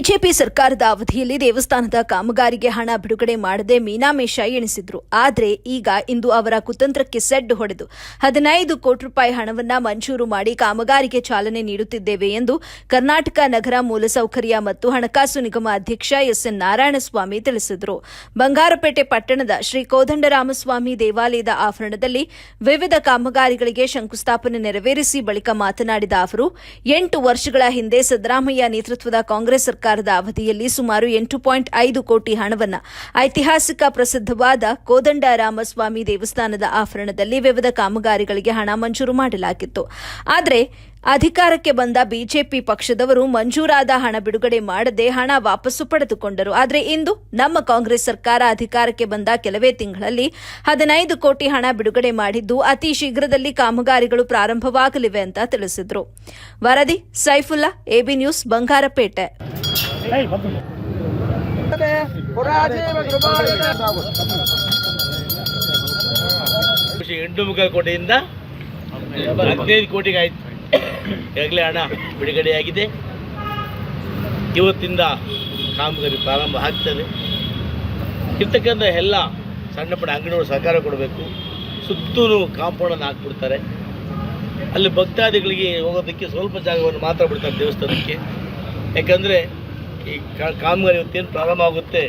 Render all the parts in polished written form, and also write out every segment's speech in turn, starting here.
BJP ಸರ್ಕಾರದ ಅವಧಿಯಲ್ಲಿ ದೇವಸ್ಥಾನದ ಕಾಮಗಾರಿಗೆ ಹಣ ಬಿಡುಗಡೆ ಮಾಡದೆ ಮೀನಾಮೇಷ ಎಣಿಸಿದ್ರು. ಆದರೆ ಇಂದು ಅವರ ಕುತಂತ್ರಕ್ಕೆ ಸೆಡ್ ಹೊಡೆದು 15 ಕೋಟಿ ರೂಪಾಯಿ ಹಣವನ್ನ ಮಂಜೂರು ಮಾಡಿ ಕಾಮಗಾರಿಗೆ ಚಾಲನೆ ನೀಡುತ್ತಿದ್ದೇವೆ ಎಂದು ಕರ್ನಾಟಕ ನಗರ ಮೂಲಸೌಕರ್ಯ ಮತ್ತು ಹಣಕಾಸು ನಿಗಮ ಅಧ್ಯಕ್ಷ ಎಸ್ಎನ್ ನಾರಾಯಣಸ್ವಾಮಿ ತಿಳಿಸಿದರು. ಬಂಗಾರಪೇಟೆ ಪಟ್ಟಣದ ಶ್ರೀ ಕೋದಂಡರಾಮಸ್ವಾಮಿ ದೇವಾಲಯದ ಆವರಣದಲ್ಲಿ ವಿವಿಧ ಕಾಮಗಾರಿಗಳಿಗೆ ಶಂಕುಸ್ಥಾಪನೆ ನೆರವೇರಿಸಿ ಬಳಿಕ ಮಾತನಾಡಿದ ಅವರು, 8 ವರ್ಷಗಳ ಹಿಂದೆ ಸಿದ್ದರಾಮಯ್ಯ ನೇತೃತ್ವದ ಕಾಂಗ್ರೆಸ್ ಸರ್ಕಾರದ ಅವಧಿಯಲ್ಲಿ ಸುಮಾರು 8.5 ಕೋಟಿ ಹಣವನ್ನು ಐತಿಹಾಸಿಕ ಪ್ರಸಿದ್ಧವಾದ ಕೋದಂಡರಾಮಸ್ವಾಮಿ ದೇವಸ್ಥಾನದ ಆವರಣದಲ್ಲಿ ವಿವಿಧ ಕಾಮಗಾರಿಗಳಿಗೆ ಹಣ ಮಂಜೂರು ಮಾಡಲಾಗಿತ್ತು. ಆದರೆ ಅಧಿಕಾರಕ್ಕೆ ಬಂದ ಬಿಜೆಪಿ ಪಕ್ಷದವರು ಮಂಜೂರಾದ ಹಣ ಬಿಡುಗಡೆ ಮಾಡದೆ ಹಣ ವಾಪಸ್ಸು ಪಡೆದುಕೊಂಡರು. ಆದರೆ ಇಂದು ನಮ್ಮ ಕಾಂಗ್ರೆಸ್ ಸರ್ಕಾರ ಅಧಿಕಾರಕ್ಕೆ ಬಂದ ಕೆಲವೇ ತಿಂಗಳಲ್ಲಿ 15 ಕೋಟಿ ಹಣ ಬಿಡುಗಡೆ ಮಾಡಿದ್ದು ಅತಿ ಶೀಘ್ರದಲ್ಲಿ ಕಾಮಗಾರಿಗಳು ಪ್ರಾರಂಭವಾಗಲಿವೆ ಅಂತ ತಿಳಿಸಿದರು. ವರದಿ ಸೈಫುಲ್ಲಾ, ಎಬಿ ನ್ಯೂಸ್, ಬಂಗಾರಪೇಟೆ. ಕೋಟಿಯಿಂದ 15 ಕೋಟಿಗೆ ಆಯ್ತು. ಈಗಾಗಲೇ ಹಣ ಬಿಡುಗಡೆಯಾಗಿದೆ. ಇವತ್ತಿಂದ ಕಾಮಗಾರಿ ಪ್ರಾರಂಭ ಆಗ್ತದೆ. ಇರ್ತಕ್ಕಂಥ ಎಲ್ಲ ಸಣ್ಣ ಪುಟ್ಟ ಅಂಗಡಿಗಳು ಸಹಕಾರ ಕೊಡಬೇಕು. ಸುತ್ತಲೂ ಕಾಂಪೌಂಡನ್ನು ಹಾಕ್ಬಿಡ್ತಾರೆ. ಅಲ್ಲಿ ಭಕ್ತಾದಿಗಳಿಗೆ ಹೋಗೋದಕ್ಕೆ ಸ್ವಲ್ಪ ಜಾಗವನ್ನು ಮಾತ್ರ ಬಿಡ್ತಾರೆ ದೇವಸ್ಥಾನಕ್ಕೆ. ಯಾಕಂದರೆ ಈ ಕಾಮಗಾರಿ ಇವತ್ತೇನು ಪ್ರಾರಂಭ ಆಗುತ್ತೆ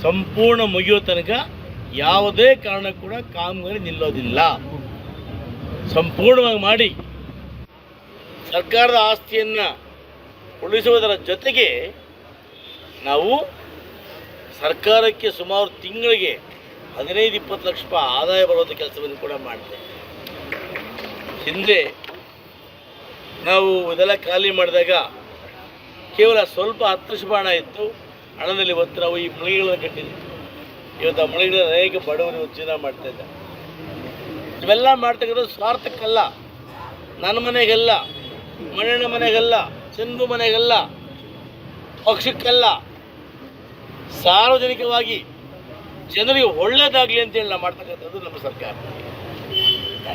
ಸಂಪೂರ್ಣ ಮುಗಿಯೋ ತನಕ ಯಾವುದೇ ಕಾರಣಕ್ಕೂ ಕೂಡ ಕಾಮಗಾರಿ ನಿಲ್ಲೋದಿಲ್ಲ. ಸಂಪೂರ್ಣವಾಗಿ ಮಾಡಿ ಸರ್ಕಾರದ ಆಸ್ತಿಯನ್ನು ಉಳಿಸುವುದರ ಜೊತೆಗೆ ನಾವು ಸರ್ಕಾರಕ್ಕೆ ಸುಮಾರು ತಿಂಗಳಿಗೆ 15-20 ಲಕ್ಷ ರೂಪಾಯಿ ಆದಾಯ ಬರುವಂಥ ಕೆಲಸವನ್ನು ಕೂಡ ಮಾಡ್ತೇವೆ. ಹಿಂದೆ ನಾವು ಇದೆಲ್ಲ ಖಾಲಿ ಮಾಡಿದಾಗ ಕೇವಲ ಸ್ವಲ್ಪ 10 ಲಕ್ಷ ಹಣ ಇತ್ತು. ಹಣದಲ್ಲಿ ಇವತ್ತು ನಾವು ಈ ಮಳಿಗೆಗಳನ್ನು ಕಟ್ಟಿದ್ವಿ. ಇವತ್ತು ಆ ಮಳಿಗೆಗಳ ಅನೇಕ ಬಡವರು ಜೀವನ ಮಾಡ್ತಾಯಿದ್ದಾರೆ. ಇವೆಲ್ಲ ಮಾಡ್ತಕ್ಕಂಥದ್ದು ಸ್ವಾರ್ಥಕ್ಕಲ್ಲ, ನನ್ನ ಮನೆಗೆಲ್ಲ, ಮನೆಯ ಮನೆಗಲ್ಲ, ಚಂದು ಮನೆಗಲ್ಲ, ಪಕ್ಷಕ್ಕಲ್ಲ, ಸಾರ್ವಜನಿಕವಾಗಿ ಜನರಿಗೆ ಒಳ್ಳೆಯದಾಗಲಿ ಅಂತೇಳಿ ನಾವು ಮಾಡ್ತಕ್ಕಂಥದ್ದು ನಮ್ಮ ಸರ್ಕಾರ.